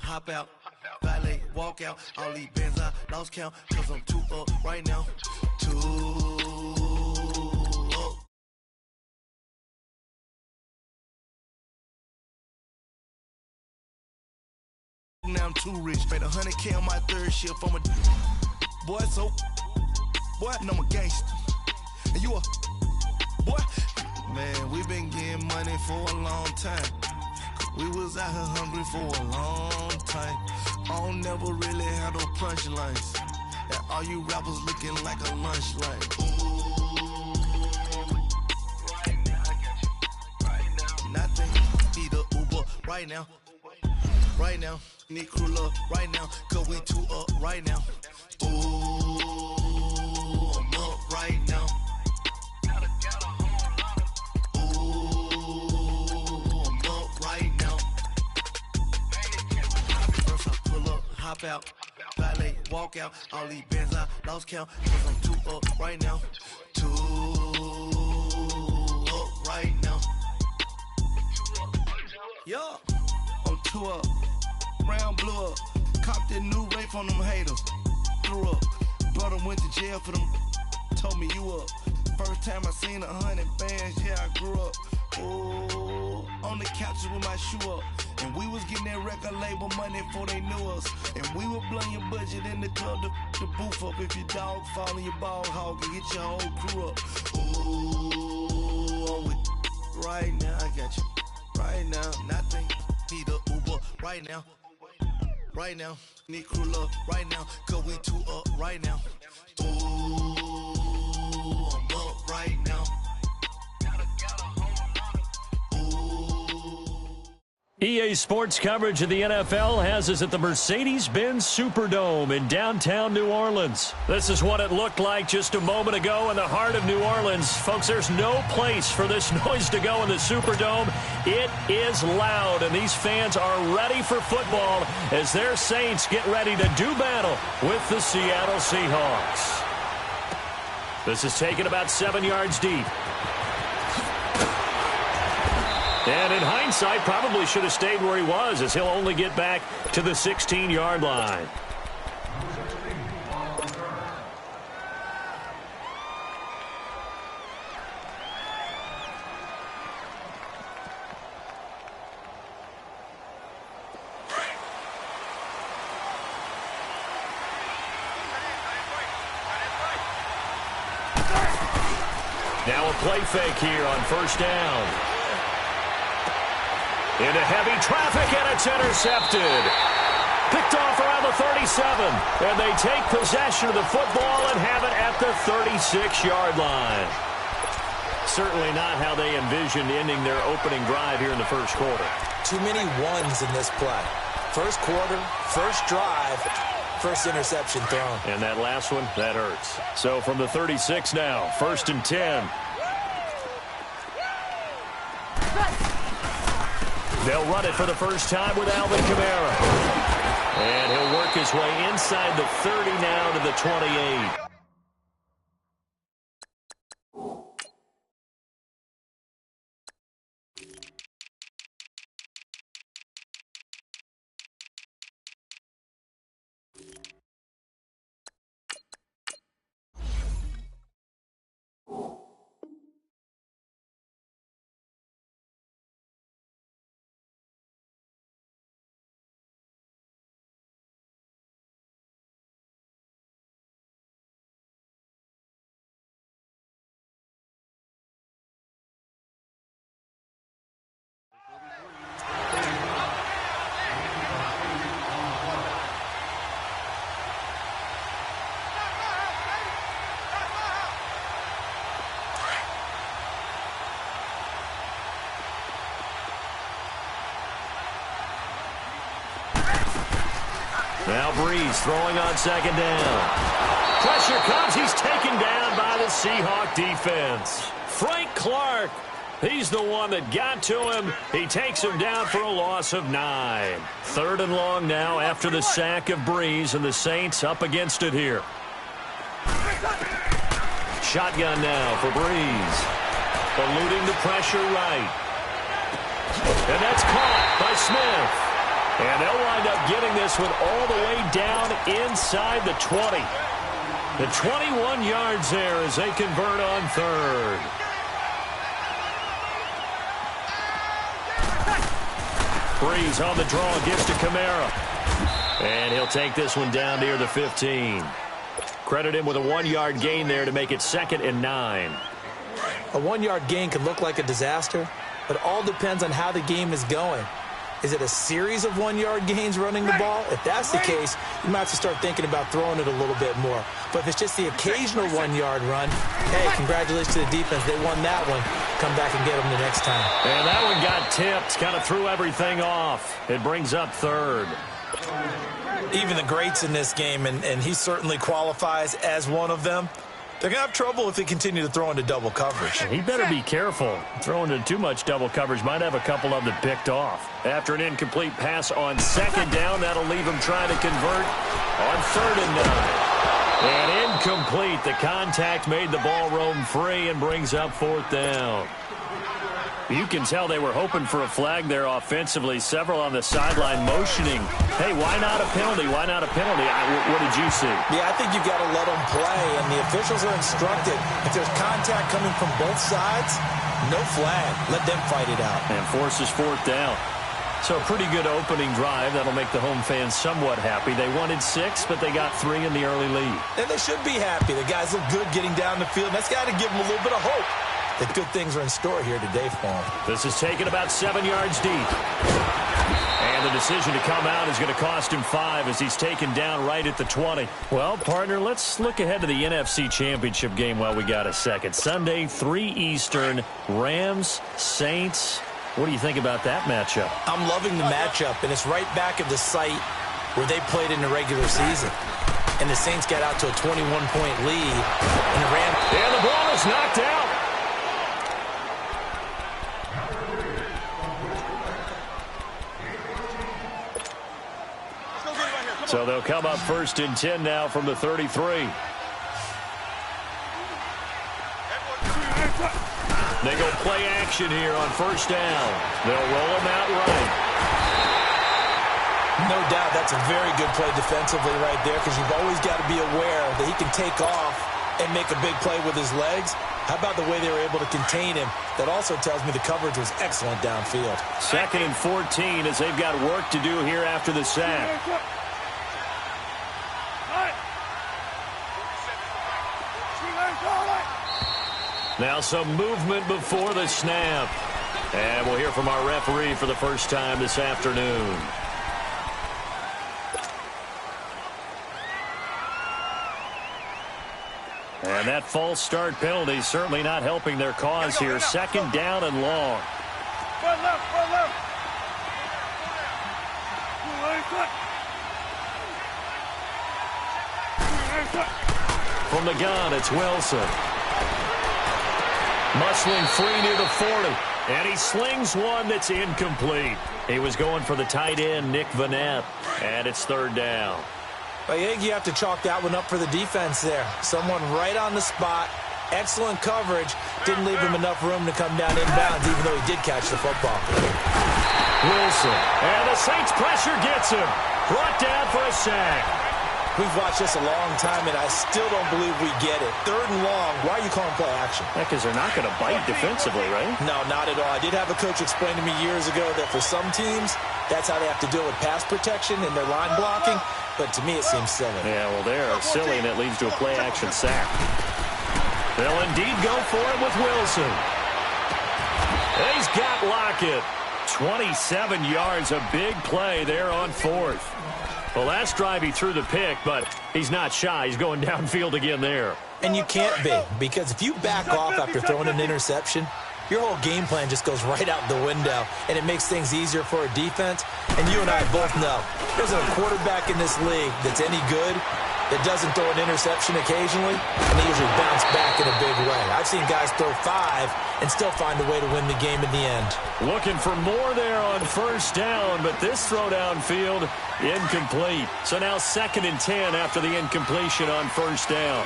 Hop out, valet, walk out. All these bands I lost count, cause I'm too up right now. Too up. Now I'm too rich. Made 100K on my third shift. I'm a boy, so boy, no, I'm a gangster. And you a boy. Man, we been getting money for a long time. We was out here hungry for a long time. I don't never really have no punchlines. And all you rappers looking like a lunch line. Right now, I got you. Right now. Nothing. Need a Uber right now. Right now. Need crew love right now. Cause we too up right now. Ooh, I'm up right now. Hop out, valet, walk out. All these bands I lost count, cause I'm too up right now. Too up right now. Yo, I'm too up. Brown blew up. Copped that new rape on them haters. Threw up. Brother went to jail for them. Told me you up. First time I seen 100 bands, yeah, I grew up. Oh, on the couches with my shoe up. And we was getting that record label money before they knew us. And we were blowing your budget in the club to boof up. If your dog fall in your ball hog and get your whole crew up. Ooh, I'm with right now, I got you. Right now, nothing. Need a Uber right now. Right now, need crew love right now. Cause we too up right now. Ooh, I'm up right now. EA Sports coverage of the NFL has us at the Mercedes-Benz Superdome in downtown New Orleans. This is what it looked like just a moment ago in the heart of New Orleans. Folks, there's no place for this noise to go in the Superdome. It is loud, and these fans are ready for football as their Saints get ready to do battle with the Seattle Seahawks. This is taken about 7 yards deep. And in hindsight, probably should have stayed where he was, as he'll only get back to the 16-yard line. Now a play fake here on first down. Into heavy traffic, and it's intercepted. Picked off around the 37, and they take possession of the football and have it at the 36-yard line. Certainly not how they envisioned ending their opening drive here in the first quarter. Too many ones in this play. First quarter, first drive, first interception thrown. And that last one, that hurts. So from the 36 now, 1st and 10. They'll run it for the first time with Alvin Kamara. And he'll work his way inside the 30 now to the 28. Now Breeze throwing on second down. Pressure comes. He's taken down by the Seahawk defense. Frank Clark mark. He's the one that got to him. He takes him down for a loss of 9. 3rd and long now after the sack of Breeze, and the Saints up against it here. Shotgun now for Breeze. Eluding the pressure right. And that's caught by Smith. And they'll wind up getting this one all the way down inside the 20. The 21 yards there as they convert on 3rd. Breeze on the draw, gives to Kamara. And he'll take this one down near the 15. Credit him with a 1-yard gain there to make it 2nd and 9. A 1-yard gain can look like a disaster, but all depends on how the game is going. Is it a series of 1-yard gains running the ball? If that's the case, you might have to start thinking about throwing it a little bit more. But if it's just the occasional 1-yard run, hey, congratulations to the defense. They won that one. Come back and get them the next time. And that one got tipped. Kind of threw everything off. It brings up 3rd. Even the greats in this game, and he certainly qualifies as one of them, they're going to have trouble if they continue to throw into double coverage. He better be careful. Throwing into too much double coverage might have a couple of them picked off. After an incomplete pass on 2nd down, that'll leave him trying to convert on 3rd and 9. And incomplete. The contact made the ball roam free and brings up 4th down. You can tell they were hoping for a flag there offensively. Several on the sideline motioning. Hey, why not a penalty? Why not a penalty? What did you see? Yeah, I think you've got to let them play, and the officials are instructed. If there's contact coming from both sides, no flag. Let them fight it out. And forces 4th down. So a pretty good opening drive. That'll make the home fans somewhat happy. They wanted 6, but they got 3 in the early lead. And they should be happy. The guys look good getting down the field. That's got to give them a little bit of hope that good things are in store here today for them. This is taken about 7 yards deep. And the decision to come out is going to cost him 5 as he's taken down right at the 20. Well, partner, let's look ahead to the NFC Championship game while we got a second. Sunday, 3 Eastern, Rams, Saints. What do you think about that matchup? I'm loving the matchup, and it's right back at the site where they played in the regular season. And the Saints got out to a 21-point lead. And the ball is knocked out. So they'll come up 1st and 10 now from the 33. They go play action here on 1st down. They'll roll him out right. No doubt that's a very good play defensively right there, because you've always got to be aware that he can take off and make a big play with his legs. How about the way they were able to contain him? That also tells me the coverage was excellent downfield. 2nd and 14 as they've got work to do here after the sack. Now some movement before the snap. And we'll hear from our referee for the first time this afternoon. And that false start penalty certainly not helping their cause here. 2nd down and long. From the gun, it's Wilson. Muscling free near the 40. And he slings one that's incomplete. He was going for the tight end, Nick Vanette. And it's 3rd down. I think you have to chalk that one up for the defense there. Someone right on the spot. Excellent coverage. Didn't leave him enough room to come down inbounds, even though he did catch the football. Wilson. And the Saints pressure gets him. Brought down for a sack. We've watched this a long time, and I still don't believe we get it. 3rd and long. Why are you calling play action? Because they're not going to bite defensively, right? No, not at all. I did have a coach explain to me years ago that for some teams, that's how they have to deal with pass protection and their line blocking. But to me, it seems silly. Yeah, well, they're silly, and it leads to a play-action sack. They'll indeed go for it with Wilson. He's got Lockett. 27 yards, a big play there on 4th. Well, last drive he threw the pick, but he's not shy. He's going downfield again there. And you can't be, because if you back off after throwing an interception, your whole game plan just goes right out the window, and it makes things easier for a defense. And you and I both know there's a quarterback in this league that's any good. that doesn't throw an interception occasionally, and they usually bounce back in a big way. I've seen guys throw 5 and still find a way to win the game in the end. Looking for more there on first down, but this throw downfield incomplete. So now 2nd and 10 after the incompletion on first down.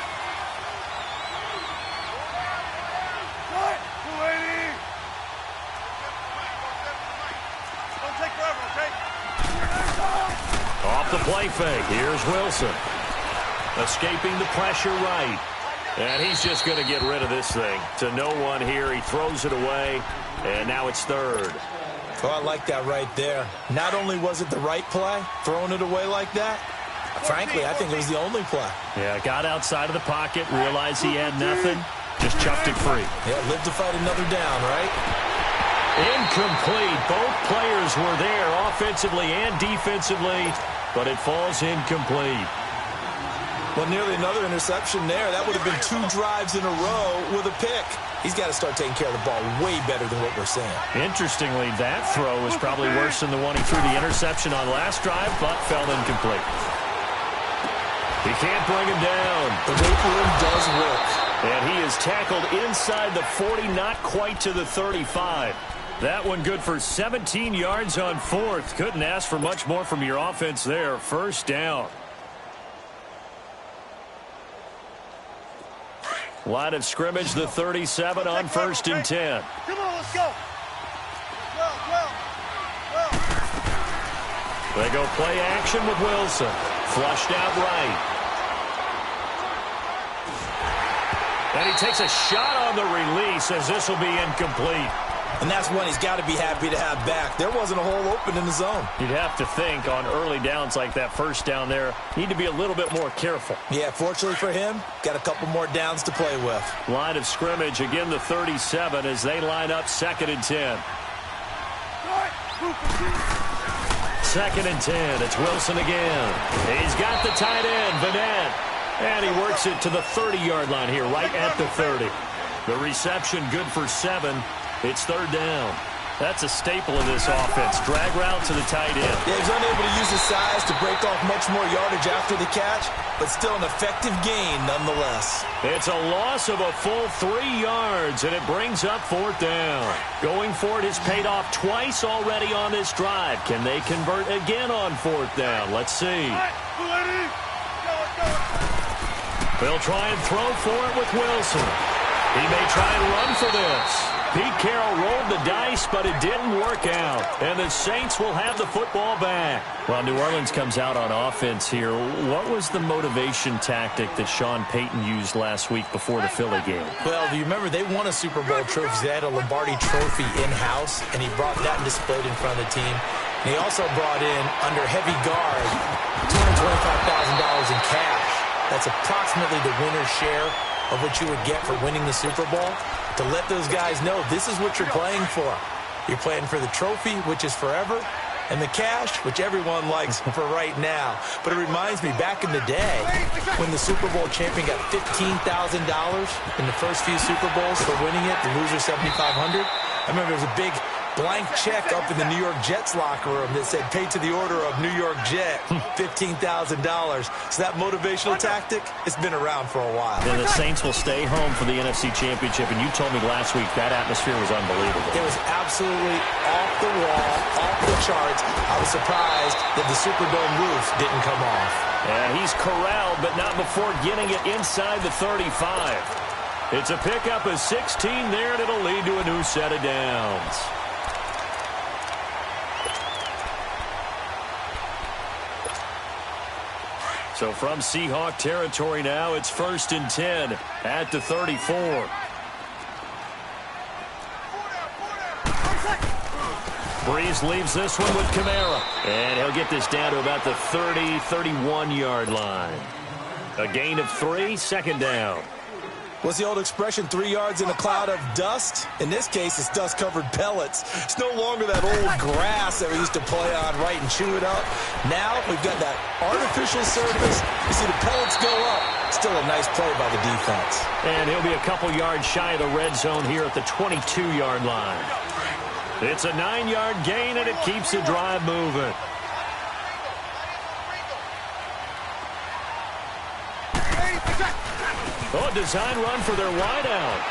Off the play fake. Here's Wilson. Escaping the pressure right. And he's just going to get rid of this thing. To no one here. He throws it away. And now it's 3rd. Oh, I like that right there. Not only was it the right play, throwing it away like that, frankly, I think it was the only play. Yeah, got outside of the pocket, realized he had nothing, just chucked it free. Yeah, lived to fight another down, right? Incomplete. Both players were there offensively and defensively, but it falls incomplete. Well, nearly another interception there. That would have been 2 drives in a row with a pick. He's got to start taking care of the ball way better than what we're seeing. Interestingly, that throw was probably worse than the one he threw the interception on last drive, but fell incomplete. He can't bring him down. The wait for him does work. And he is tackled inside the 40, not quite to the 35. That one good for 17 yards on 4th. Couldn't ask for much more from your offense there. First down. Line of scrimmage, the 37 on 1st and 10. Come on, let's go. They go play action with Wilson. Flushed out right. And he takes a shot on the release as this will be incomplete. And that's one he's got to be happy to have back. There wasn't a hole open in the zone. You'd have to think on early downs like that first down there, need to be a little bit more careful. Yeah, fortunately for him, got a couple more downs to play with. Line of scrimmage, again the 37 as they line up 2nd and 10. 2nd and 10, it's Wilson again. He's got the tight end, Vanette. And he works it to the 30-yard line here, right at the 30. The reception good for 7. It's 3rd down. That's a staple of this offense. Drag route to the tight end. Yeah, he's unable to use his size to break off much more yardage after the catch, but still an effective gain nonetheless. It's a loss of a full 3 yards, and it brings up 4th down. Going for it has paid off twice already on this drive. Can they convert again on 4th down? Let's see. They'll try and throw for it with Wilson. He may try and run for this. Pete Carroll rolled the dice, but it didn't work out. And the Saints will have the football back. Well, New Orleans comes out on offense here. What was the motivation tactic that Sean Payton used last week before the Philly game? Well, do you remember they won a Super Bowl trophy? They had a Lombardi trophy in-house, and he brought that and displayed in front of the team. And he also brought in, under heavy guard, $225,000 in cash. That's approximately the winner's share of what you would get for winning the Super Bowl, to let those guys know this is what you're playing for. You're playing for the trophy, which is forever, and the cash, which everyone likes for right now. But it reminds me, back in the day, when the Super Bowl champion got $15,000 in the first few Super Bowls for winning it, the loser $7,500. I remember there was a big blank check up in the New York Jets locker room that said, paid to the order of New York Jet, $15,000. So that motivational tactic, it's been around for a while. And the Saints will stay home for the NFC Championship, and you told me last week that atmosphere was unbelievable. It was absolutely off the wall, off the charts. I was surprised that the Superdome roof didn't come off. And he's corralled, but not before getting it inside the 35. It's a pickup of 16 there, and it'll lead to a new set of downs. So from Seahawk territory now, it's 1st and 10 at the 34. Breeze leaves this one with Kamara. And he'll get this down to about the 30, 31-yard line. A gain of 3, 2nd down. What's the old expression, 3 yards in a cloud of dust? In this case, it's dust-covered pellets. It's no longer that old grass that we used to play on, right, and chew it up. Now we've got that artificial surface. You see the pellets go up. Still a nice play by the defense. And he'll be a couple yards shy of the red zone here at the 22-yard line. It's a 9-yard gain, and it keeps the drive moving. Oh, design run for their wideout.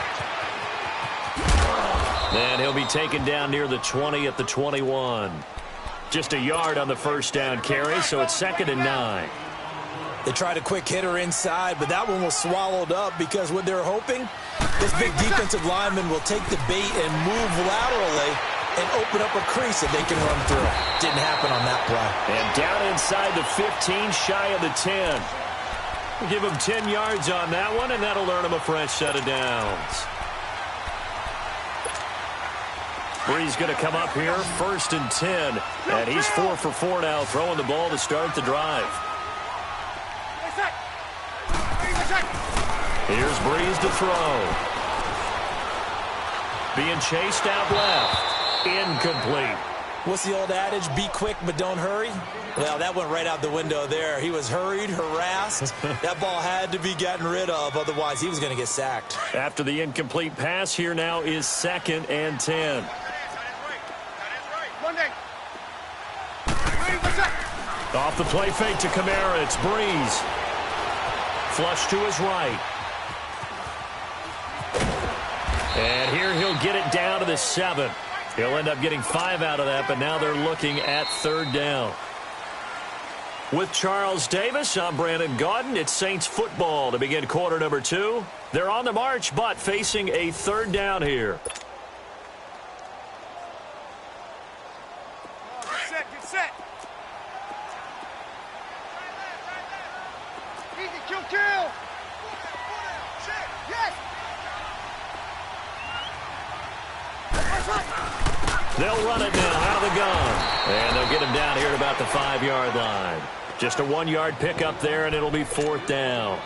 And he'll be taken down near the 20 at the 21. Just a yard on the first down carry, so it's 2nd and 9. They tried a quick hitter inside, but that one was swallowed up because what they're hoping, this big defensive lineman will take the bait and move laterally and open up a crease that they can run through. Didn't happen on that play. And down inside the 15, shy of the 10. We'll give him 10 yards on that one, and that'll earn him a fresh set of downs. Bree's going to come up here, 1st and 10. And he's 4 for 4 now, throwing the ball to start the drive. Here's Breeze to throw. Being chased out left. Incomplete. What's the old adage? Be quick, but don't hurry? Well, that went right out the window there. He was hurried, harassed. That ball had to be gotten rid of, otherwise he was going to get sacked. After the incomplete pass, here now is 2nd and 10. Off the play fake to Kamara, it's Breeze. Flush to his right. And here he'll get it down to the 7. He'll end up getting 5 out of that, but now they're looking at 3rd down. With Charles Davis, I'm Brandon Gaudin. It's Saints football to begin quarter number 2. They're on the march, but facing a 3rd down here. Get set. Easy, kill. Yes. They'll run it now out of the gun. And they'll get him down here at about the 5-yard line. Just a 1-yard pickup there, and it'll be 4th down.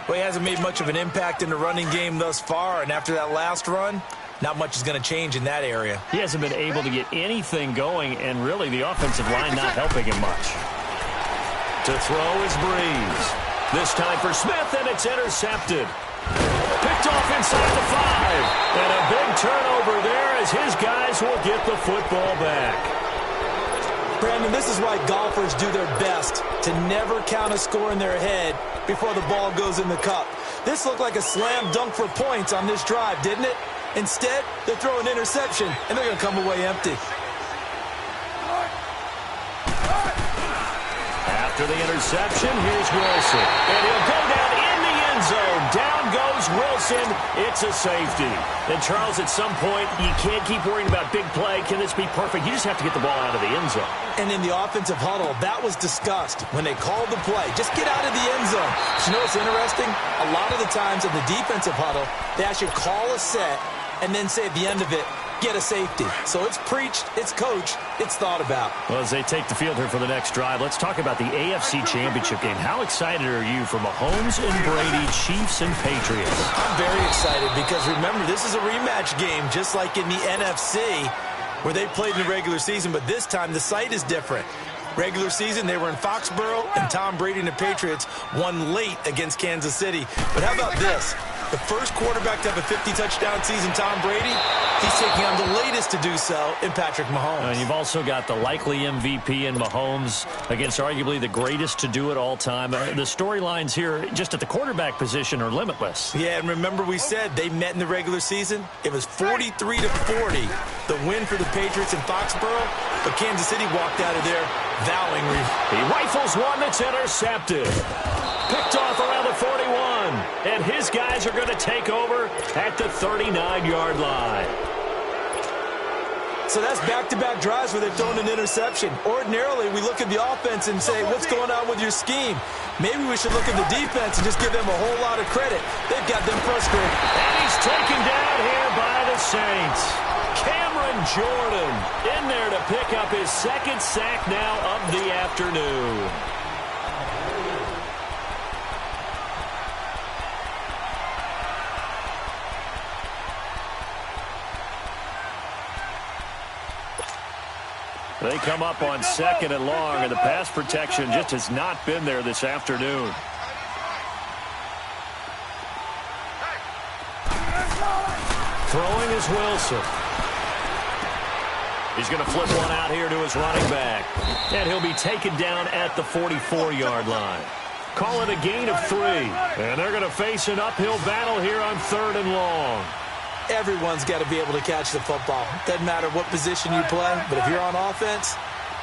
Well, he hasn't made much of an impact in the running game thus far, and after that last run, not much is going to change in that area. He hasn't been able to get anything going, and really the offensive line not helping him much. To throw is Breeze. This time for Smith, and it's intercepted. Picked off inside the 5. And a big turnover there as his guys will get the football back. Brandon, this is why golfers do their best to never count a score in their head before the ball goes in the cup. This looked like a slam dunk for points on this drive, didn't it? Instead, they throw an interception, and they're going to come away empty. After the interception, here's Wilson. And he'll go down in the end zone. Down goes Wilson. It's a safety. And, Charles, at some point, you can't keep worrying about big play. Can this be perfect? You just have to get the ball out of the end zone. And in the offensive huddle, that was discussed when they called the play. Just get out of the end zone. But you know what's interesting? A lot of the times in the defensive huddle, they actually call a set and then say at the end of it, get a safety. So it's preached, it's coached, it's thought about. Well, as they take the field here for the next drive, let's talk about the AFC Championship game. How excited are you for Mahomes and Brady, Chiefs and Patriots? I'm very excited because, remember, this is a rematch game, just like in the NFC, where they played in the regular season, but this time the site is different. Regular season, they were in Foxborough, and Tom Brady and the Patriots won late against Kansas City. But how about this? The first quarterback to have a 50-touchdown season, Tom Brady, he's taking on the latest to do so in Patrick Mahomes. And you've also got the likely MVP in Mahomes against arguably the greatest to do it all time. The storylines here just at the quarterback position are limitless. Yeah, and remember we said they met in the regular season? It was 43-40, the win for the Patriots in Foxborough, but Kansas City walked out of there vowing. He rifles one that's intercepted. Picked off around the 41, and his guys are going to take over at the 39-yard line. So that's back-to-back drives where they've thrown an interception. Ordinarily, we look at the offense and say, what's going on with your scheme? Maybe we should look at the defense and just give them a whole lot of credit. They've got them frustrated. And he's taken down here by the Saints. Cameron Jordan in there to pick up his 2nd sack now of the afternoon. They come up on 2nd and long, and the pass protection just has not been there this afternoon. Throwing is Wilson. He's going to flip one out here to his running back. And he'll be taken down at the 44-yard line. Call it a gain of 3. And they're going to face an uphill battle here on 3rd and long. Everyone's got to be able to catch the football. Doesn't matter what position you play, but if you're on offense,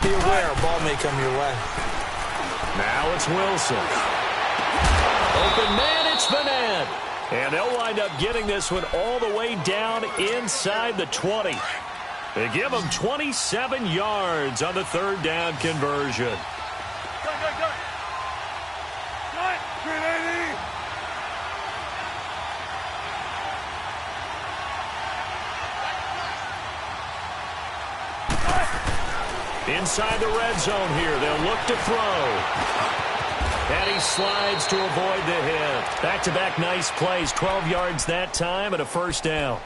be aware a ball may come your way. Now it's Wilson. Open man, it's Vanette. And they'll wind up getting this one all the way down inside the 20. They give them 27 yards on the 3rd down conversion. Go, go, go. Cut. 380. Inside the red zone here, they'll look to throw. And he slides to avoid the hit. Back-to-back nice plays, 12 yards that time and a 1st down.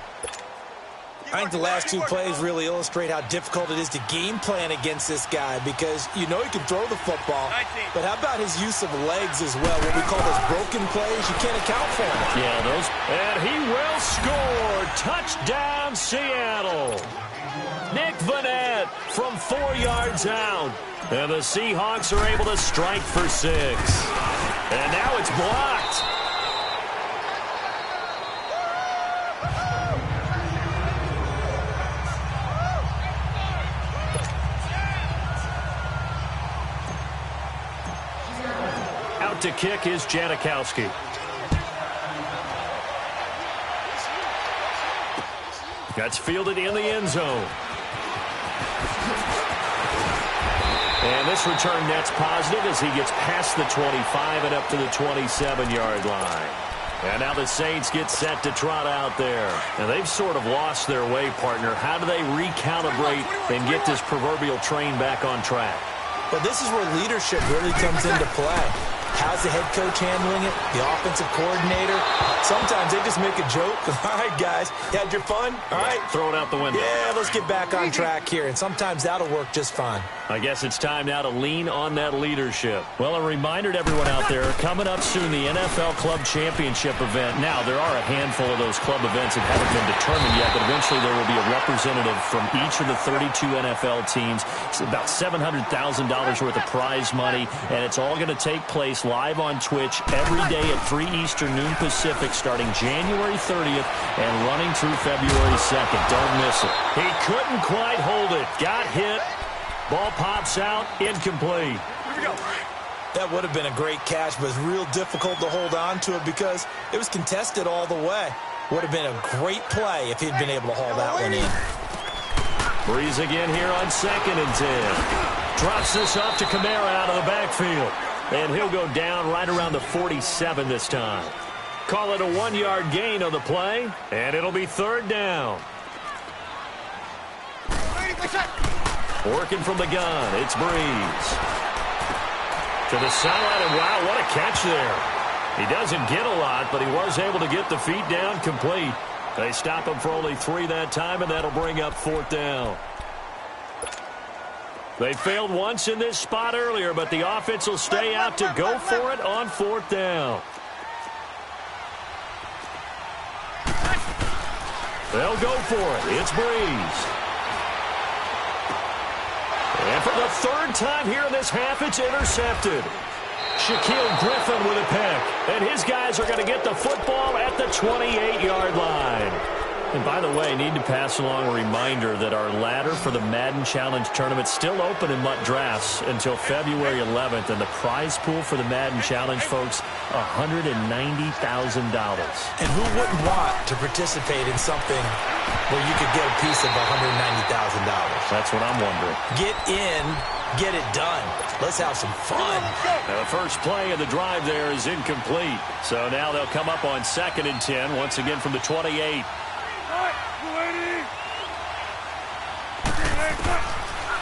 I think the last 2 plays really illustrate how difficult it is to game plan against this guy because you know he can throw the football, but how about his use of legs as well? What we call those broken plays, you can't account for them. Yeah, those. And he will score. Touchdown, Seattle. Nick Vanette from 4 yards out. And the Seahawks are able to strike for 6. And now it's blocked. Out to kick is Janikowski. That's fielded in the end zone. And this return net's positive as he gets past the 25 and up to the 27-yard line. And now the Saints get set to trot out there. And they've sort of lost their way, partner. How do they recalibrate and get this proverbial train back on track? Well, this is where leadership really comes into play. How's the head coach handling it? The offensive coordinator? Sometimes they just make a joke. All right, guys, you had your fun? All right. Throw it out the window. Yeah, let's get back on track here. And sometimes that'll work just fine. I guess it's time now to lean on that leadership. Well, a reminder to everyone out there, coming up soon, the NFL Club Championship event. Now, there are a handful of those club events that haven't been determined yet, but eventually there will be a representative from each of the 32 NFL teams. It's about $700,000 worth of prize money, and it's all going to take place live on Twitch every day at 3 Eastern, noon Pacific, starting January 30th and running through February 2nd. Don't miss it. He couldn't quite hold it. Got hit. Ball pops out, incomplete. Here we go. That would have been a great catch, but it's real difficult to hold on to it because it was contested all the way. Would have been a great play if he'd been able to haul that one in. Breeze again here on 2nd and 10. Drops this off to Kamara out of the backfield. And he'll go down right around the 47 this time. Call it a 1-yard gain on the play, and it'll be 3rd down. Working from the gun, it's Breeze. To the sideline, and wow, what a catch there. He doesn't get a lot, but he was able to get the feet down complete. They stop him for only 3 that time, and that'll bring up 4th down. They failed once in this spot earlier, but the offense will stay out to go for it on 4th down. They'll go for it. It's Breeze. And for the 3rd time here in this half, it's intercepted. Shaquille Griffin with a pick. And his guys are going to get the football at the 28-yard line. And by the way, need to pass along a reminder that our ladder for the Madden Challenge tournament is still open in MUT Drafts until February 11th. And the prize pool for the Madden Challenge, folks, $190,000. And who wouldn't want to participate in something where you could get a piece of $190,000? That's what I'm wondering. Get in, get it done. Let's have some fun. Now the first play of the drive there is incomplete. So now they'll come up on 2nd and 10, once again from the 28.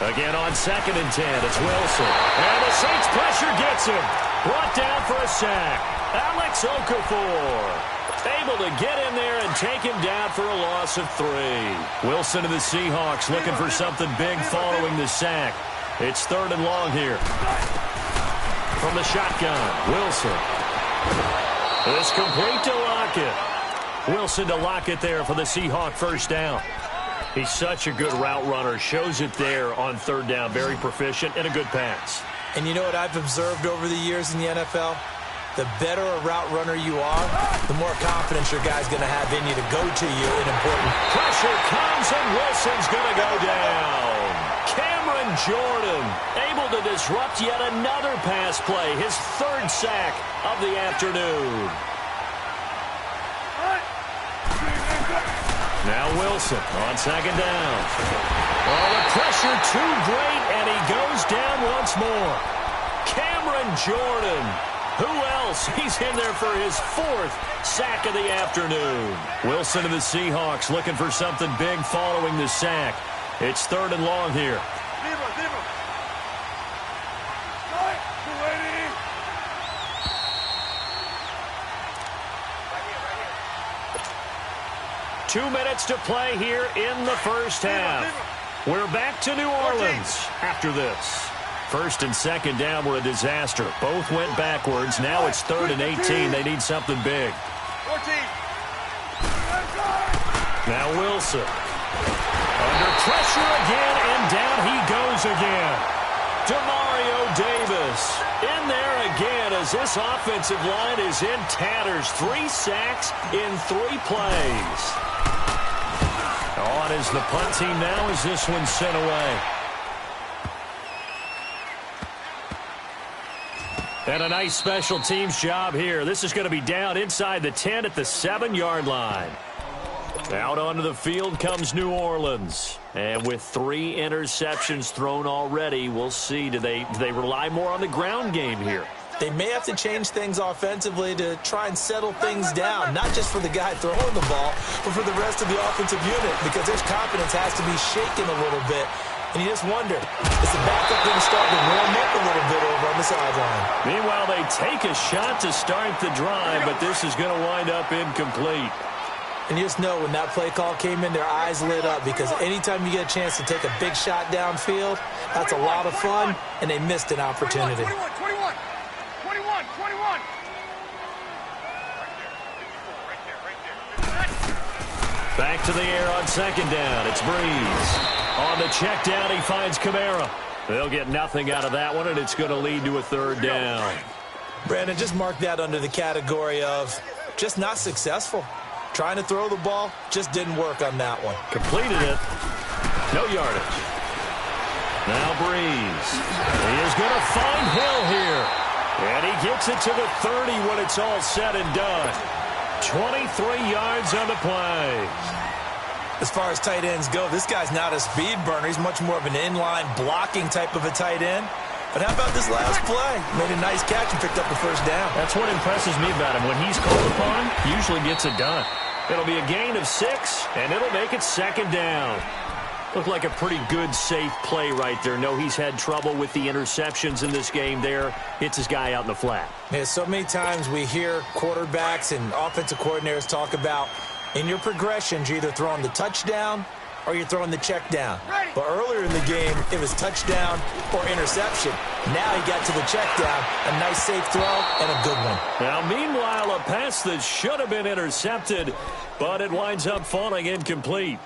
Again on 2nd and 10, it's Wilson. And the Saints pressure gets him. Brought down for a sack. Alex Okafor able to get in there and take him down for a loss of 3. Wilson and the Seahawks looking for something big following the sack. It's 3rd and long here. From the shotgun, Wilson. It's complete to Lockett. Wilson to Lockett there for the Seahawk 1st down. He's such a good route runner. Shows it there on 3rd down. Very proficient and a good pass. And you know what I've observed over the years in the NFL? the better a route runner you are, the more confidence your guy's going to have in you to go to you in important. Pressure comes, and Wilson's going to go down. Cameron Jordan able to disrupt yet another pass play, his third sack of the afternoon. Now Wilson on second down. Oh, the pressure too great, and he goes down once more. Cameron Jordan. Who else? He's in there for his fourth sack of the afternoon. Wilson and the Seahawks looking for something big following the sack. It's 3rd and long here. 2 minutes to play here in the first half. We're back to New Orleans after this. 1st and 2nd down were a disaster. Both went backwards. Now it's 3rd and 18. They need something big. 14. Now Wilson. Under pressure again, and down he goes again. Demario Davis in there again as this offensive line is in tatters. 3 sacks in 3 plays. On is the punt team now as this one's sent away. And a nice special teams job here. This is going to be down inside the 10 at the 7-yard line. Out onto the field comes New Orleans. And with 3 interceptions thrown already, we'll see. Do they rely more on the ground game here? They may have to change things offensively to try and settle things down, not just for the guy throwing the ball, but for the rest of the offensive unit, because their confidence has to be shaken a little bit. And you just wonder, is the backup going to start to warm up a little bit over on the sideline? Meanwhile, they take a shot to start the drive, but this is going to wind up incomplete. And you just know when that play call came in, their eyes lit up, because anytime you get a chance to take a big shot downfield, that's a lot of fun, and they missed an opportunity. 21. Back to the air on 2nd down. It's Breeze. On the check down, he finds Kamara. They'll get nothing out of that one, and it's going to lead to a 3rd down. Brandon, just mark that under the category of just not successful. Trying to throw the ball, just didn't work on that one. Completed it. No yardage. Now Breeze. He is going to find Hill here. And he gets it to the 30 when it's all said and done. 23 yards on the play. As far as tight ends go, this guy's not a speed burner. He's much more of an inline blocking type of a tight end. But how about this last play? Made a nice catch and picked up the 1st down. That's what impresses me about him. When he's called upon, he usually gets it done. It'll be a gain of 6, and it'll make it 2nd down. Looked like a pretty good, safe play right there. No, he's had trouble with the interceptions in this game there. Hits his guy out in the flat. Yeah, so many times we hear quarterbacks and offensive coordinators talk about in your progressions, you're either throwing the touchdown or you're throwing the check down. But earlier in the game, it was touchdown or interception. Now he got to the check down, a nice safe throw, and a good one. Now, meanwhile, a pass that should have been intercepted, but it winds up falling incomplete.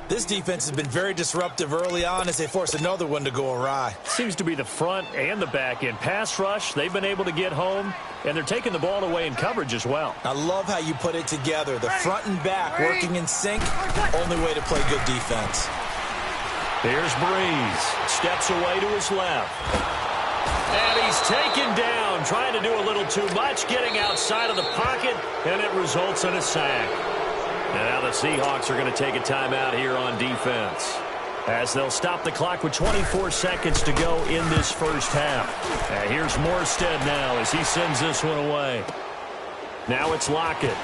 This defense has been very disruptive early on as they force another one to go awry. Seems to be the front and the back end. Pass rush, they've been able to get home, and they're taking the ball away in coverage as well. I love how you put it together. The front and back working in sync, only way to play good defense. Here's Breeze. Steps away to his left. And he's taken down, trying to do a little too much, getting outside of the pocket, and it results in a sack. And now the Seahawks are going to take a timeout here on defense, as they'll stop the clock with 24 seconds to go in this first half. And here's Morstead now as he sends this one away. Now it's Lockett.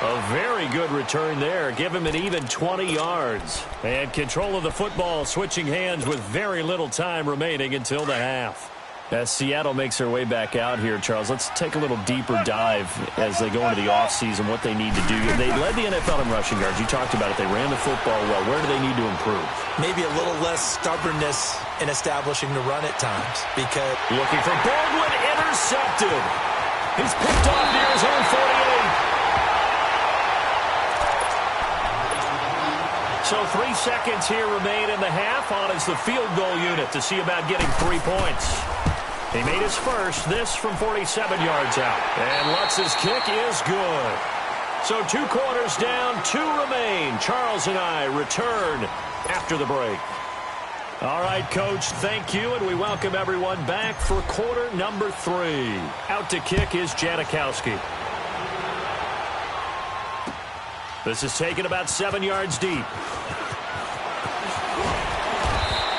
A very good return there. Give him an even 20 yards. And control of the football switching hands with very little time remaining until the half. As Seattle makes their way back out here, Charles, let's take a little deeper dive as they go into the offseason, what they need to do. They led the NFL in rushing yards. You talked about it. They ran the football well. Where do they need to improve? Maybe a little less stubbornness in establishing the run at times. Because looking for Baldwin, intercepted. He's picked off near his own 48. So 3 seconds here remain in the half. On is the field goal unit to see about getting 3 points. He made his first, this from 47 yards out. And Lutz's kick is good. So 2 quarters down, 2 remain. Charles and I return after the break. All right, Coach, thank you, and we welcome everyone back for quarter number 3. Out to kick is Janikowski. This is taken about 7 yards deep.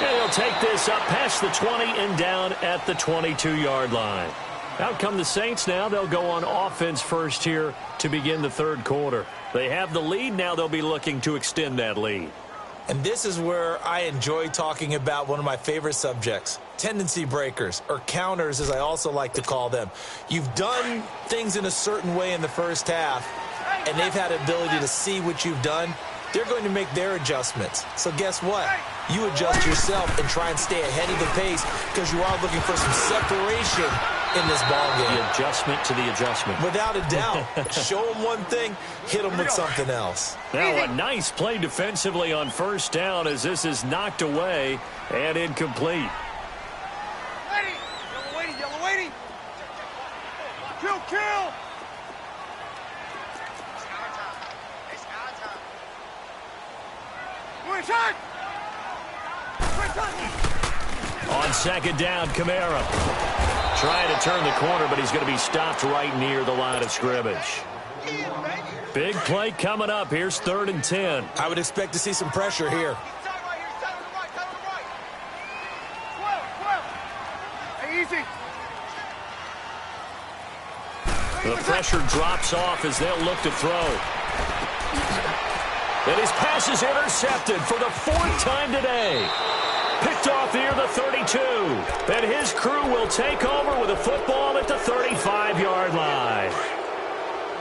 And he'll take this up past the 20 and down at the 22-yard line. Out come the Saints now. They'll go on offense first here to begin the third quarter. They have the lead. Now they'll be looking to extend that lead. And this is where I enjoy talking about one of my favorite subjects, tendency breakers, or counters as I also like to call them. You've done things in a certain way in the first half, and they've had the ability to see what you've done. They're going to make their adjustments. So guess what? You adjust yourself and try and stay ahead of the pace because you are looking for some separation in this ballgame. The adjustment to the adjustment. Without a doubt. Show them one thing, hit them with something else. Now a nice play defensively on first down as this is knocked away and incomplete. Yellow waiting. Kill. On second down, Kamara. Trying to turn the corner, but he's going to be stopped right near the line of scrimmage. Big play coming up. Here's 3rd and 10. I would expect to see some pressure here. Easy. The pressure drops off as they'll look to throw. And his pass is intercepted for the 4th time today. Picked off near the 32. And his crew will take over with a football at the 35-yard line.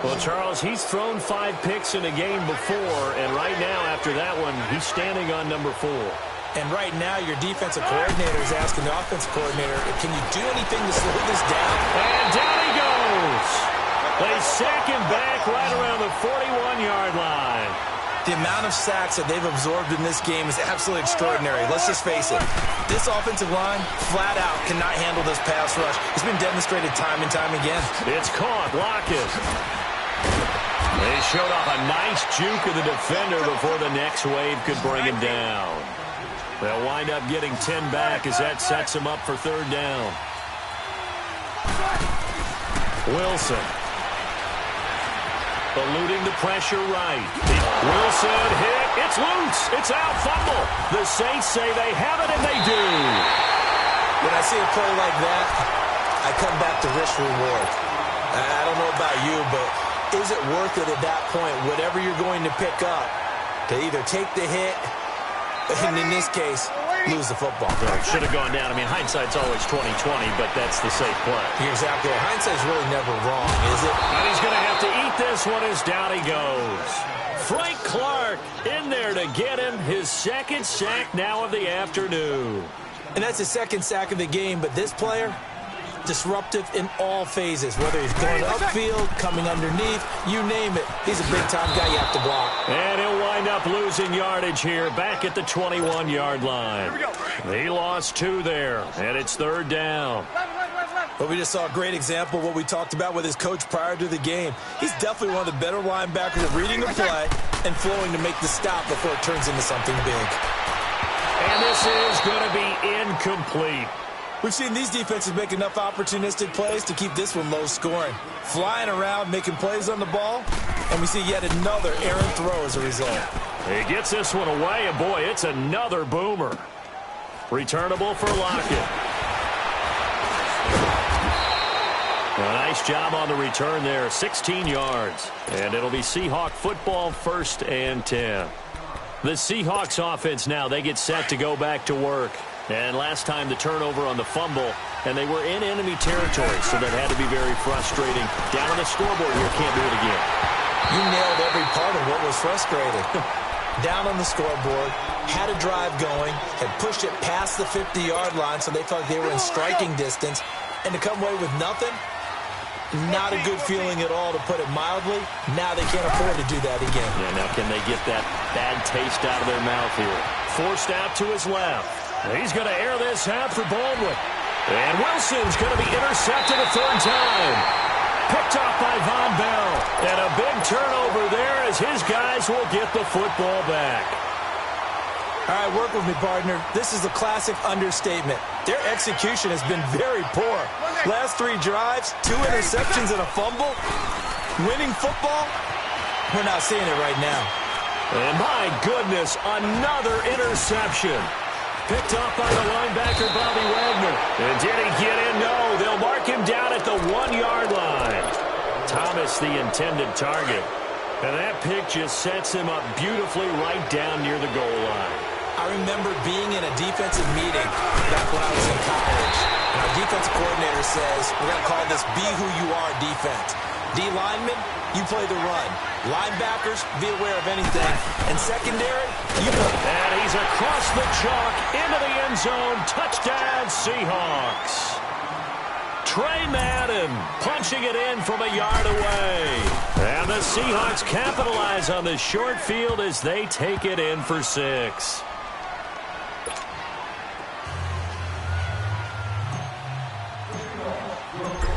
Well, Charles, he's thrown 5 picks in a game before, and right now, after that one, he's standing on number 4. And right now, your defensive coordinator is asking the offensive coordinator, can you do anything to slow this down? And down he goes. They sack him back right around the 41-yard line. The amount of sacks that they've absorbed in this game is absolutely extraordinary. Let's just face it. This offensive line, flat out, cannot handle this pass rush. It's been demonstrated time and time again. It's caught. Lockett. They showed off a nice juke of the defender before the next wave could bring him down. They'll wind up getting 10 back as that sets him up for 3rd down. Wilson. Eluding the pressure right. Wilson hit. It's loose. It's out. Fumble. The Saints say they have it, and they do. When I see a play like that, I come back to risk reward. I don't know about you, but is it worth it at that point, whatever you're going to pick up, to either take the hit, and in this case, lose the football? Should have gone down. I mean, hindsight's always 20/20, but that's the safe play. You're exactly right. Hindsight's really never wrong, is it? And he's going to have to eat this one as down he goes. Frank Clark in there to get him his 2nd sack now of the afternoon. And that's the 2nd sack of the game, but this player, disruptive in all phases, whether he's going upfield, coming underneath, you name it. He's a big-time guy you have to block. And he'll wind up losing yardage here back at the 21-yard line. He lost 2 there, and it's 3rd down. But we just saw a great example of what we talked about with his coach prior to the game. He's definitely one of the better linebackers at reading the play and flowing to make the stop before it turns into something big. And this is going to be incomplete. We've seen these defenses make enough opportunistic plays to keep this one low scoring. Flying around, making plays on the ball, and we see yet another errant throw as a result. He gets this one away, and boy, it's another boomer. Returnable for Lockett. A nice job on the return there, 16 yards. And it'll be Seahawk football, 1st and 10. The Seahawks offense now, they get set to go back to work. And last time the turnover on the fumble, and they were in enemy territory, so that had to be very frustrating. Down on the scoreboard here, can't do it again. You nailed every part of what was frustrating. Down on the scoreboard, had a drive going, had pushed it past the 50-yard line, so they felt like they were in striking distance, and to come away with nothing, Not a good feeling at all, to put it mildly. Now they can't afford to do that again. Yeah, now can they get that bad taste out of their mouth here? Forced out to his left. He's going to air this out for Baldwin. And Wilson's going to be intercepted a third time. Picked off by Von Bell. And a big turnover there as his guys will get the football back. All right, work with me, partner. This is a classic understatement. Their execution has been very poor. Last 3 drives, 2 interceptions and a fumble. Winning football? We're not seeing it right now. And my goodness, another interception. Picked off by the linebacker, Bobby Wagner. And did he get in? No, they'll mark him down at the 1-yard line. Thomas, the intended target. And that pick just sets him up beautifully right down near the goal line. I remember being in a defensive meeting back when I was in college. And our defensive coordinator says, we're going to call this be who you are defense. D linemen, you play the run. Linebackers, be aware of anything. And secondary, you play. And he's across the chalk into the end zone. Touchdown, Seahawks. Trey Madden punching it in from a yard away. And the Seahawks capitalize on the short field as they take it in for 6.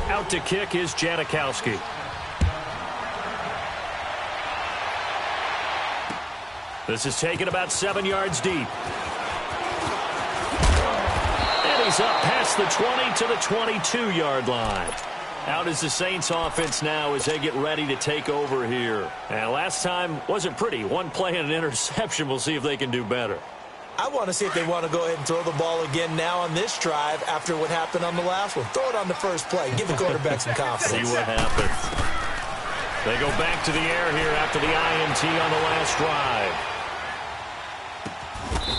Out to kick is Janikowski. This is taken about 7 yards deep. And he's up past the 20 to the 22-yard line. Out is the Saints offense now as they get ready to take over here. And last time wasn't pretty. 1 play and an interception. We'll see if they can do better. I want to see if they want to go ahead and throw the ball again now on this drive after what happened on the last one. Throw it on the first play. Give the quarterback some confidence. See what happens. They go back to the air here after the INT on the last drive.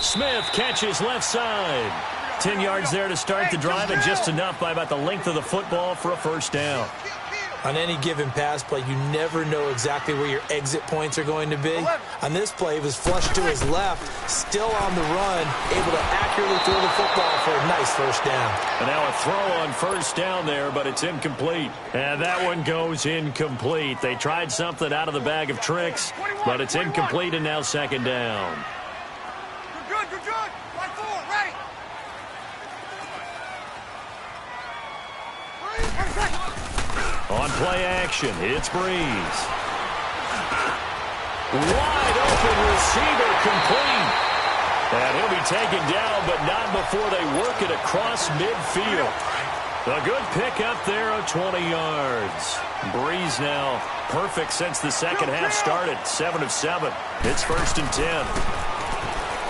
Smith catches left side. 10 yards there to start the drive, and just enough by about the length of the football for a first down. On any given pass play, you never know exactly where your exit points are going to be. On this play, it was flushed to his left, still on the run, able to accurately throw the football for a nice first down. And now a throw on first down there, but it's incomplete. And that one goes incomplete. They tried something out of the bag of tricks, but it's incomplete, and now second down. You're good, you're good. 1-4, ready. On play action, it's Breeze. Wide open receiver complete. And he'll be taken down, but not before they work it across midfield. A good pick up there of 20 yards. Breeze now perfect since the second half started. 7 of 7. It's 1st and 10.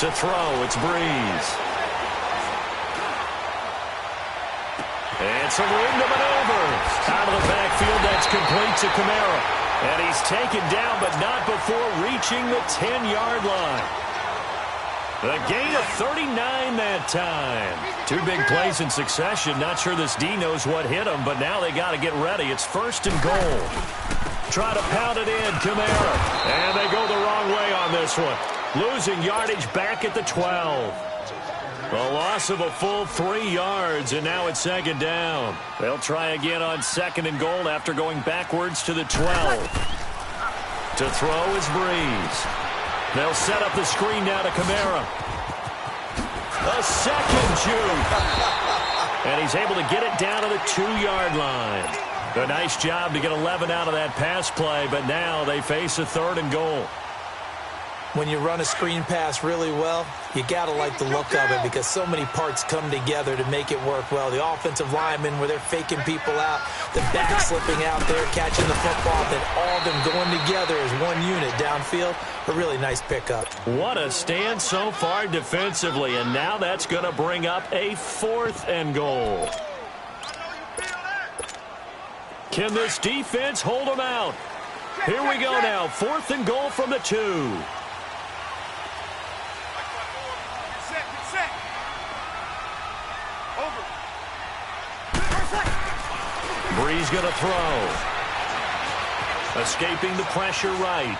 To throw, it's Breeze. And some room to maneuver. Out of the backfield, that's complete to Kamara. And he's taken down, but not before reaching the 10-yard line. A gain of 39 that time. 2 big plays in succession. Not sure this D knows what hit him, but now they got to get ready. It's 1st and goal. Try to pound it in, Kamara. And they go the wrong way on this one. Losing yardage back at the 12. A loss of a full 3 yards, and now it's second down. They'll try again on 2nd and goal after going backwards to the 12. To throw is Breeze. They'll set up the screen now to Kamara. A second juke. And he's able to get it down to the 2-yard line. A nice job to get 11 out of that pass play, but now they face a 3rd and goal. When you run a screen pass really well, you got to like the look of it because so many parts come together to make it work well. The offensive linemen, where they're faking people out, the back slipping out there, catching the football, then all of them going together as one unit downfield. A really nice pickup. What a stand so far defensively, and now that's going to bring up a 4th and goal. Can this defense hold them out? Here we go now, 4th and goal from the 2. Breeze going to throw. Escaping the pressure right.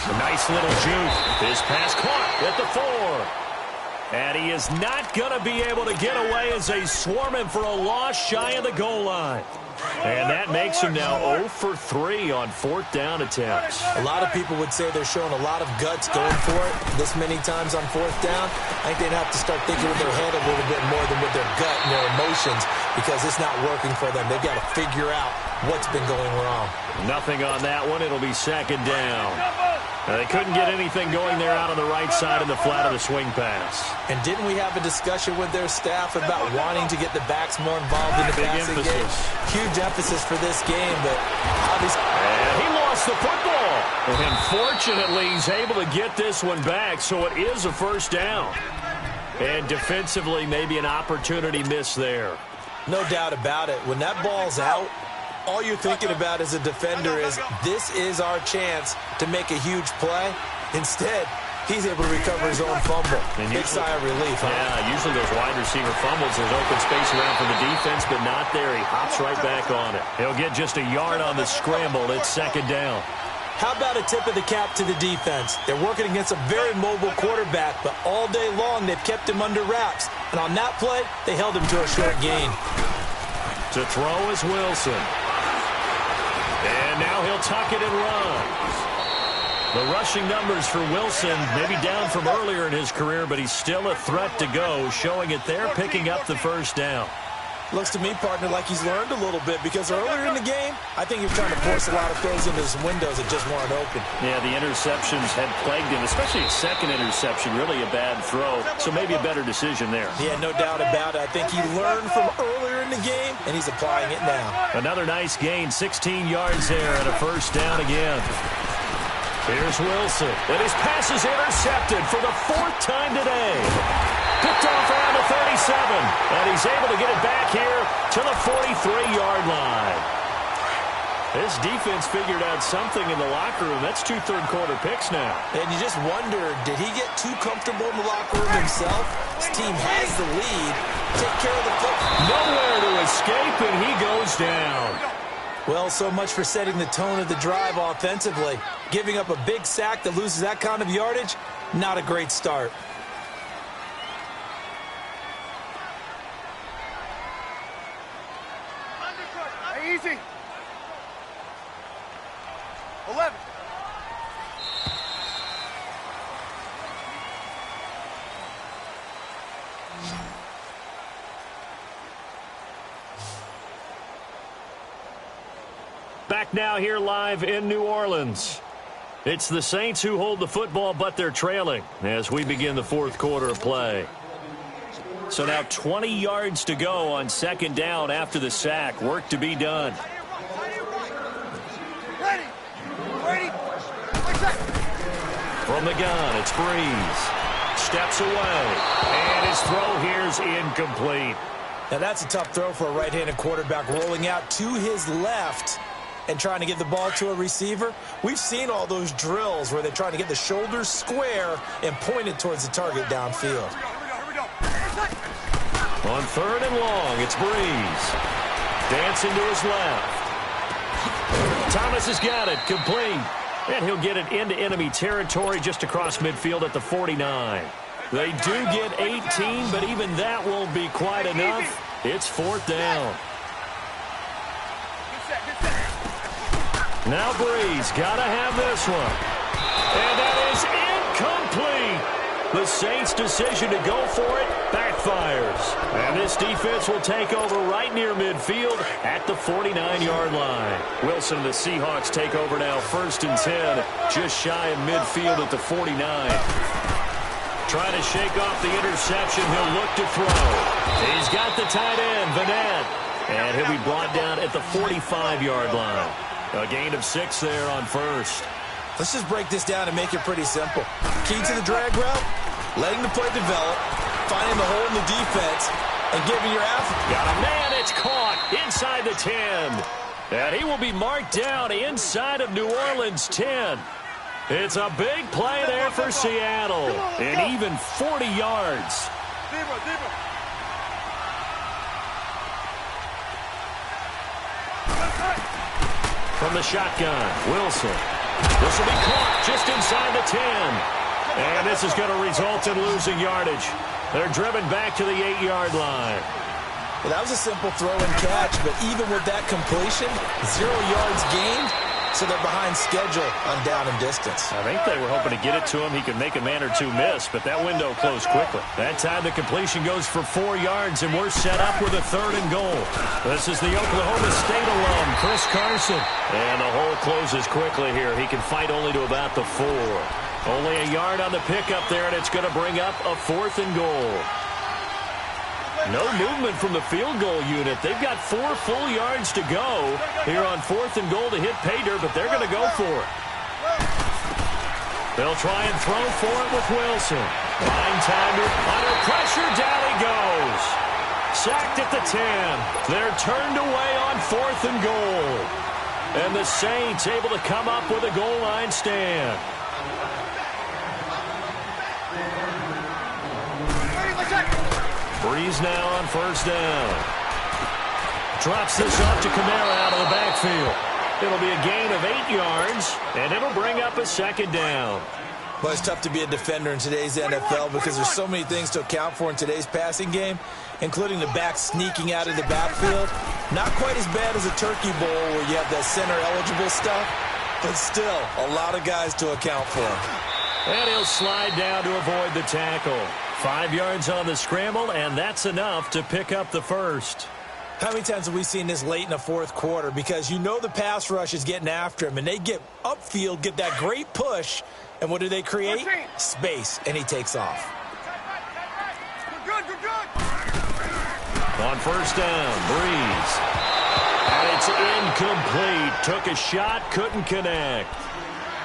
A nice little juke. His pass caught at the 4. And he is not going to be able to get away as they swarm him for a loss shy of the goal line. And that makes him now 0 for 3 on 4th down attempts. A lot of people would say they're showing a lot of guts going for it this many times on 4th down. I think they'd have to start thinking with their head a little bit more than with their gut and their emotions, because it's not working for them. They've got to figure out what's been going wrong. Nothing on that one. It'll be 2nd down. Now, they couldn't get anything going there out on the right side in the flat of the swing pass. And didn't we have a discussion with their staff about wanting to get the backs more involved in the passing game? Huge emphasis for this game, but obviously... And he lost the football. And fortunately, he's able to get this one back, so it is a 1st down. And defensively, maybe an opportunity missed there. No doubt about it. When that ball's out, all you're thinking about as a defender is, this is our chance to make a huge play. Instead, he's able to recover his own fumble. And big sigh of relief, huh? Yeah, usually those wide receiver fumbles, there's open space around for the defense, but not there. He hops right back on it. He'll get just a yard on the scramble. It's 2nd down. How about a tip of the cap to the defense? They're working against a very mobile quarterback, but all day long they've kept him under wraps. And on that play, they held him to a short gain. To throw is Wilson. And now he'll tuck it and run. The rushing numbers for Wilson maybe down from earlier in his career, but he's still a threat to go, showing it there, picking up the 1st down. Looks to me, partner, like he's learned a little bit, because earlier in the game, I think he was trying to force a lot of throws into his windows that just weren't open. Yeah, the interceptions had plagued him, especially a 2nd interception, really a bad throw, so maybe a better decision there. Yeah, no doubt about it. I think he learned from earlier in the game, and he's applying it now. Another nice gain, 16 yards there, and a 1st down again. Here's Wilson, and his pass is intercepted for the 4th time today. Picked off around the 37, and he's able to get it back here to the 43-yard line. This defense figured out something in the locker room. That's 2 third-quarter picks now. And you just wonder, did he get too comfortable in the locker room himself? His team has the lead. Take care of the football. Nowhere to escape, and he goes down. Well, so much for setting the tone of the drive offensively. Giving up a big sack that loses that kind of yardage, not a great start. Easy. 11. Back now here live in New Orleans. It's the Saints who hold the football, but they're trailing as we begin the 4th quarter of play. So now 20 yards to go on 2nd down after the sack. Work to be done. Ready. Ready. From the gun, it's Breeze. Steps away. And his throw here's incomplete. Now that's a tough throw for a right-handed quarterback, rolling out to his left and trying to get the ball to a receiver. We've seen all those drills where they're trying to get the shoulders square and point it towards the target downfield. On 3rd and long, it's Breeze. Dancing to his left. Thomas has got it, complete. And he'll get it into enemy territory just across midfield at the 49. They do get 18, but even that won't be quite enough. It's 4th down. Now Breeze, gotta have this one. And that is incomplete. The Saints' decision to go for it backfires. And this defense will take over right near midfield at the 49-yard line. Wilson and the Seahawks take over now, 1st and 10, just shy of midfield at the 49. Trying to shake off the interception. He'll look to throw. He's got the tight end, Vanette. And he'll be brought down at the 45-yard line. A gain of 6 there on 1st. Let's just break this down and make it pretty simple. Key to the drag route, letting the play develop, finding the hole in the defense, and giving your athlete. Got a man, it's caught inside the 10. And he will be marked down inside of New Orleans' 10. It's a big play there for Seattle. And even 40 yards. From the shotgun, Wilson. This will be caught just inside the 10. And this is going to result in losing yardage. They're driven back to the 8-yard line. Well, that was a simple throw and catch, but even with that completion, 0 yards gained, so they're behind schedule on down and distance. I think they were hoping to get it to him. He could make a man or two miss, but that window closed quickly. That time the completion goes for 4 yards, and we're set up with a 3rd and goal. This is the Oklahoma State alum, Chris Carson. And the hole closes quickly here. He can fight only to about the 4. Only a yard on the pickup there, and it's going to bring up a 4th and goal. No movement from the field goal unit. They've got 4 full yards to go here on 4th and goal to hit pay dirt, but they're going to go for it. They'll try and throw for it with Wilson. Buying time under pressure. Down he goes. Sacked at the 10. They're turned away on 4th and goal. And the Saints able to come up with a goal line stand. Breeze now on 1st down. Drops this off to Kamara out of the backfield. It'll be a gain of 8 yards, and it'll bring up a 2nd down. Well, it's tough to be a defender in today's NFL because there's so many things to account for in today's passing game, including the back sneaking out of the backfield. Not quite as bad as a turkey bowl where you have that center-eligible stuff, but still a lot of guys to account for. And he'll slide down to avoid the tackle. 5 yards on the scramble, and that's enough to pick up the 1st. How many times have we seen this late in the 4th quarter? Because you know the pass rush is getting after him, and they get upfield, get that great push, and what do they create? Space, and he takes off. You're good. On 1st down, Breeze. And it's incomplete. Took a shot, couldn't connect.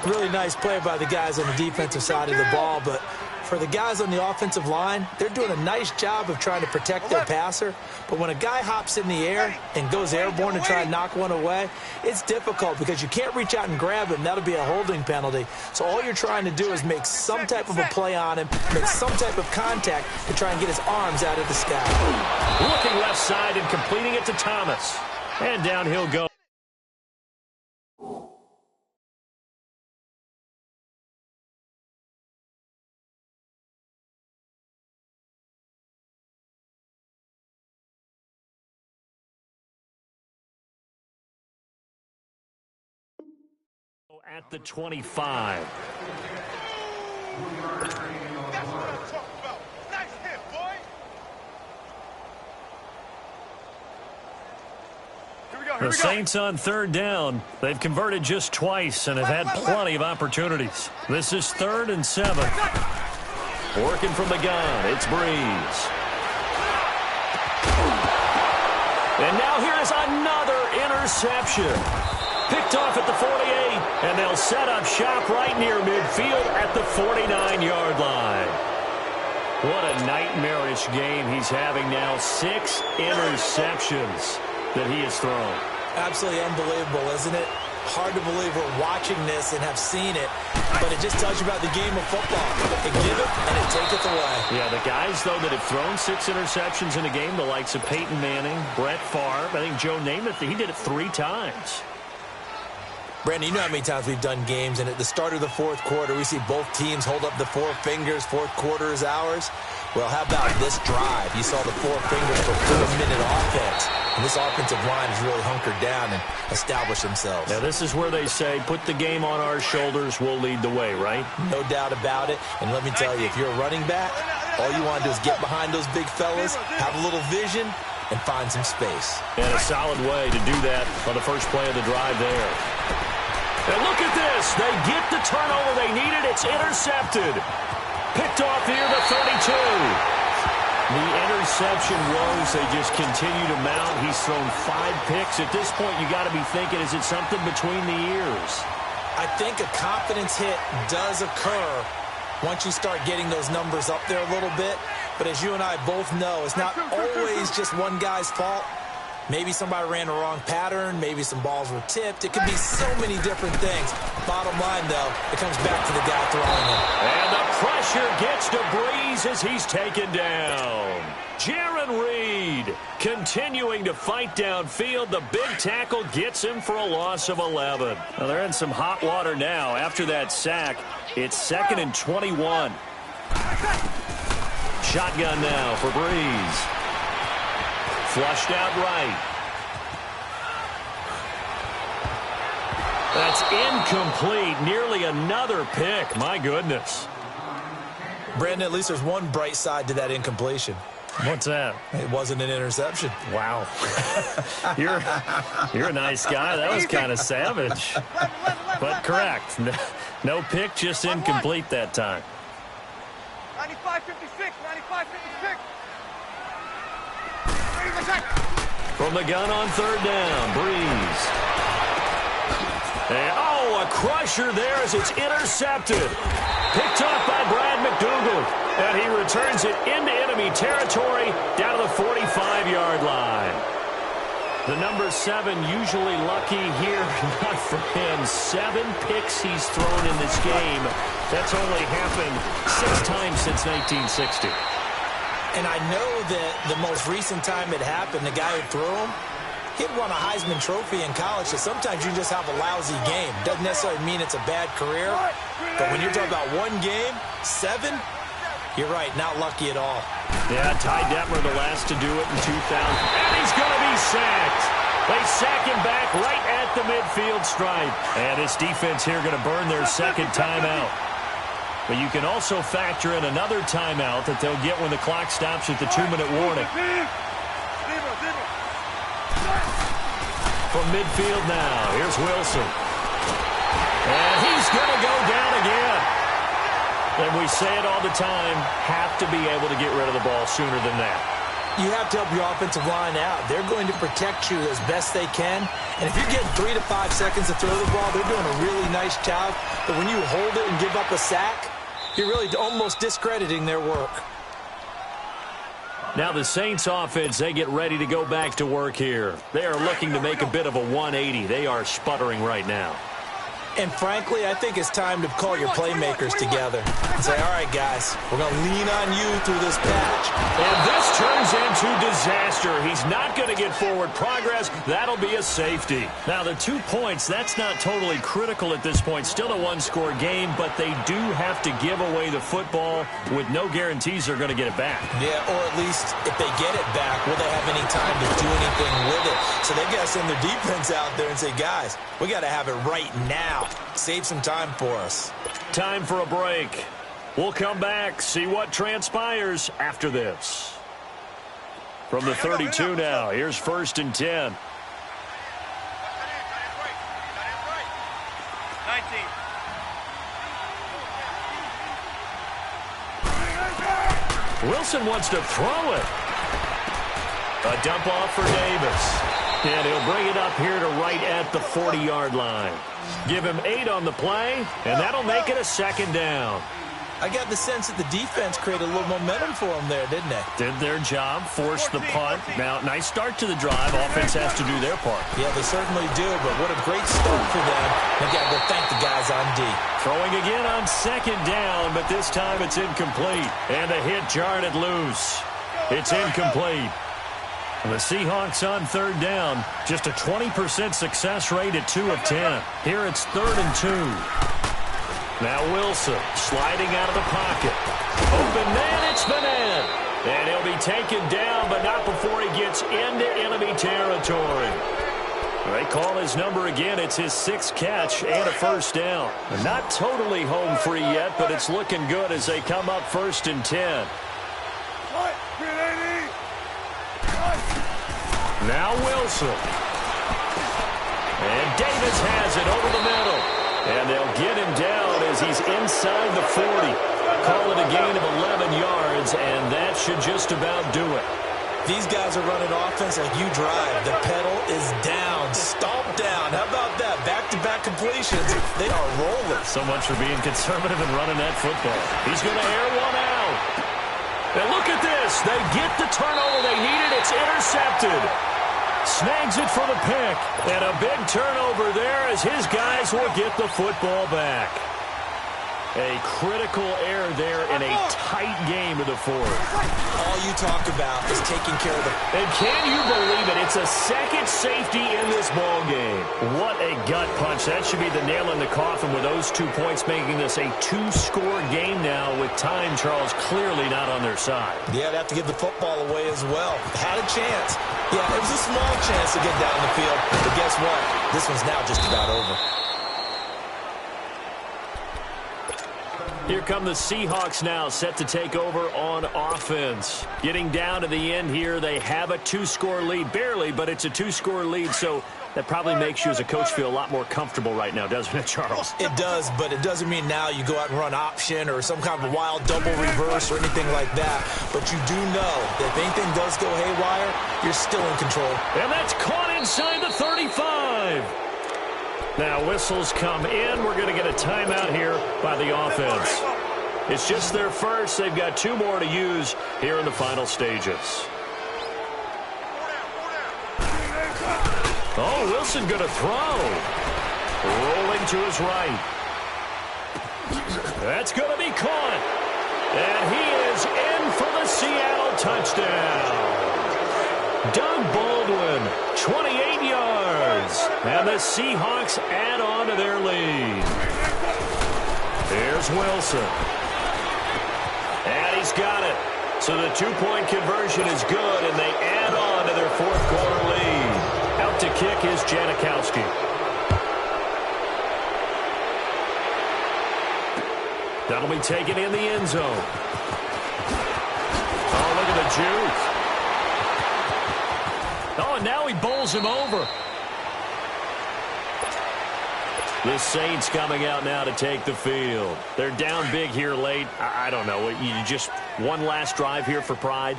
Really nice play by the guys on the defensive side of the ball, but for the guys on the offensive line, they're doing a nice job of trying to protect their passer. But when a guy hops in the air and goes airborne to try and knock one away, it's difficult because you can't reach out and grab him. That'll be a holding penalty. So all you're trying to do is make some type of a play on him, make some type of contact to try and get his arms out of the sky. Looking left side and completing it to Thomas. And down he'll go. At the 25. That's what I'm talking about. Nice hit, boy. Here we go. The Saints on 3rd down. They've converted just twice and have had plenty of opportunities. This is 3rd and 7. Working from the gun, it's Breeze. And now here's another interception. Picked off at the 48, and they'll set up shop right near midfield at the 49-yard line. What a nightmarish game he's having now. 6 interceptions that he has thrown. Absolutely unbelievable, isn't it? Hard to believe we're watching this and have seen it, but it just tells you about the game of football. They give it, and it taketh away. Yeah, the guys, though, that have thrown 6 interceptions in a game, the likes of Peyton Manning, Brett Favre, I think Joe Namath, he did it 3 times. Brandon, you know how many times we've done games, and at the start of the 4th quarter, we see both teams hold up the 4 fingers, 4th quarter is ours. Well, how about this drive? You saw the 4 fingers for 4-minute offense, and this offensive line has really hunkered down and established themselves. Now, this is where they say, put the game on our shoulders, we'll lead the way, right? No doubt about it, and let me tell you, if you're a running back, all you want to do is get behind those big fellas, have a little vision, and find some space. And a solid way to do that on the first play of the drive there. And look at this. They get the turnover they needed. It's intercepted. Picked off here, the 32. The interception woes, they just continue to mount. He's thrown 5 picks. At this point, you got to be thinking, is it something between the ears? I think a confidence hit does occur once you start getting those numbers up there a little bit. But as you and I both know, it's not always just one guy's fault. Maybe somebody ran the wrong pattern. Maybe some balls were tipped. It could be so many different things. Bottom line, though, it comes back to the guy throwing it. And the pressure gets to Breeze as he's taken down. Jaron Reed continuing to fight downfield. The big tackle gets him for a loss of 11. Well, they're in some hot water now. After that sack, it's 2nd and 21. Shotgun now for Breeze. Flushed out right. That's incomplete. Nearly another pick. My goodness. Brandon, at least there's one bright side to that incompletion. What's that? It wasn't an interception. Wow. You're a nice guy. That was kind of savage. But correct. No pick, just incomplete that time. 95-56, 95-56. From the gun on third down, Breeze. And, a crusher there as it's intercepted. Picked up by Brad McDougal. And he returns it into enemy territory down to the 45-yard line. The number 7 usually lucky here. Not for him. 7 picks he's thrown in this game. That's only happened 6 times since 1960. And I know that the most recent time it happened, the guy who threw him, he'd won a Heisman Trophy in college, so sometimes you just have a lousy game. Doesn't necessarily mean it's a bad career, but when you're talking about one game, 7, you're right, not lucky at all. Yeah, Ty Detmer, the last to do it in 2000. And he's going to be sacked. They sack him back right at the midfield stripe. And this defense here going to burn their second timeout. But you can also factor in another timeout that they'll get when the clock stops at the 2-minute warning. From midfield now, here's Wilson. And he's going to go down again. And we say it all the time, have to be able to get rid of the ball sooner than that. You have to help your offensive line out. They're going to protect you as best they can. And if you're getting 3 to 5 seconds to throw the ball, they're doing a really nice job. But when you hold it and give up a sack, you're really almost discrediting their work. Now the Saints offense, they get ready to go back to work here. They are looking to make a bit of a 180. They are sputtering right now. And frankly, I think it's time to call your playmakers together and say, all right, guys, we're going to lean on you through this patch. And this turns into disaster. He's not going to get forward progress. That'll be a safety. Now, the 2 points, that's not totally critical at this point. Still a one-score game, but they do have to give away the football with no guarantees they're going to get it back. Yeah, or at least if they get it back, will they have any time to do anything with it? So they got to send their defense out there and say, guys, we got to have it right now. Save some time for us. Time for a break. We'll come back, see what transpires after this. From the 32 now, here's 1st and 10. 19. Wilson wants to throw it. A dump off for Davis. And he'll bring it up here to right at the 40-yard line. Give him 8 on the play, and that'll make it a 2nd down. I got the sense that the defense created a little momentum for them there, didn't they? Did their job, forced the punt. Now, nice start to the drive. Offense has to do their part. Yeah, they certainly do, but what a great start for them. They got to go thank the guys on D. Throwing again on 2nd down, but this time it's incomplete. And a hit jarred it loose. It's incomplete. The Seahawks on 3rd down. Just a 20% success rate at 2 of 10. Here it's 3rd and 2. Now Wilson sliding out of the pocket. Open man, it's Benet. And he'll be taken down, but not before he gets into enemy territory. They call his number again. It's his 6th catch and a 1st down. Not totally home free yet, but it's looking good as they come up 1st and 10. Now Wilson. And Davis has it over the middle. And they'll get him down as he's inside the 40. Call it a gain of 11 yards, and that should just about do it. These guys are running offense like you drive. The pedal is down, stomp down. How about that? Back-to-back completions. They are rolling. So much for being conservative and running that football. He's going to air one out. And look at this. They get the turnover they needed. It's intercepted. Snags it for the pick. And a big turnover there as his guys will get the football back. A critical error there in a tight game of the 4th. All you talk about is taking care of the... And can you believe it? It's a 2nd get safety in this ball game. What a gut punch. That should be the nail in the coffin with those 2 points, making this a 2-score game now with time, Charles, clearly not on their side. Yeah, they have to give the football away as well. Had a chance. Yeah, it was a small chance to get down the field. But guess what? This one's now just about over. Here come the Seahawks now, set to take over on offense. Getting down to the end here, they have a 2-score lead. Barely, but it's a 2-score lead, so that probably makes you as a coach feel a lot more comfortable right now, doesn't it, Charles? It does, but it doesn't mean now you go out and run option or some kind of wild double reverse or anything like that. But you do know that if anything does go haywire, you're still in control. And that's caught inside the 35. Now whistles come in. We're going to get a timeout here by the offense. It's just their first. They've got 2 more to use here in the final stages. Oh, Wilson going to throw. Rolling to his right. That's going to be caught. And he is in for the Seattle touchdown. Doug Baldwin, 28 yards. And the Seahawks add on to their lead. Here's Wilson. And he's got it. So the 2-point conversion is good, and they add on to their 4th-quarter lead. Out to kick is Janikowski. That'll be taken in the end zone. Oh, look at the juke. Oh, and now he bowls him over. The Saints coming out now to take the field. They're down big here late. I don't know. You just one last drive here for pride?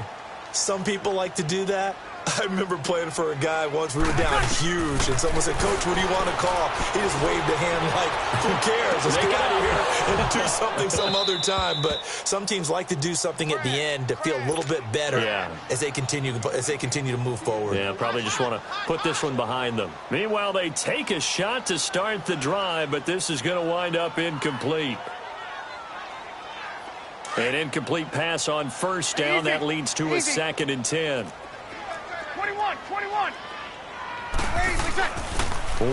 Some people like to do that. I remember playing for a guy once. We were down huge, and someone said, "Coach, what do you want to call?" He just waved a hand like, who cares? Let's get out of here and do something some other time. But some teams like to do something at the end to feel a little bit better as they continue to move forward. Yeah, probably just want to put this one behind them. Meanwhile, they take a shot to start the drive, but this is going to wind up incomplete. An incomplete pass on first down. That leads to a 2nd and 10. 21.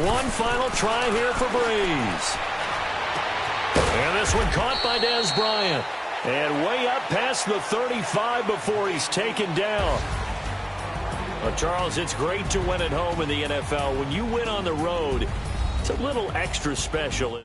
One final try here for Breeze. And this one caught by Dez Bryant. And way up past the 35 before he's taken down. Well, Charles, it's great to win at home in the NFL. When you win on the road, it's a little extra special.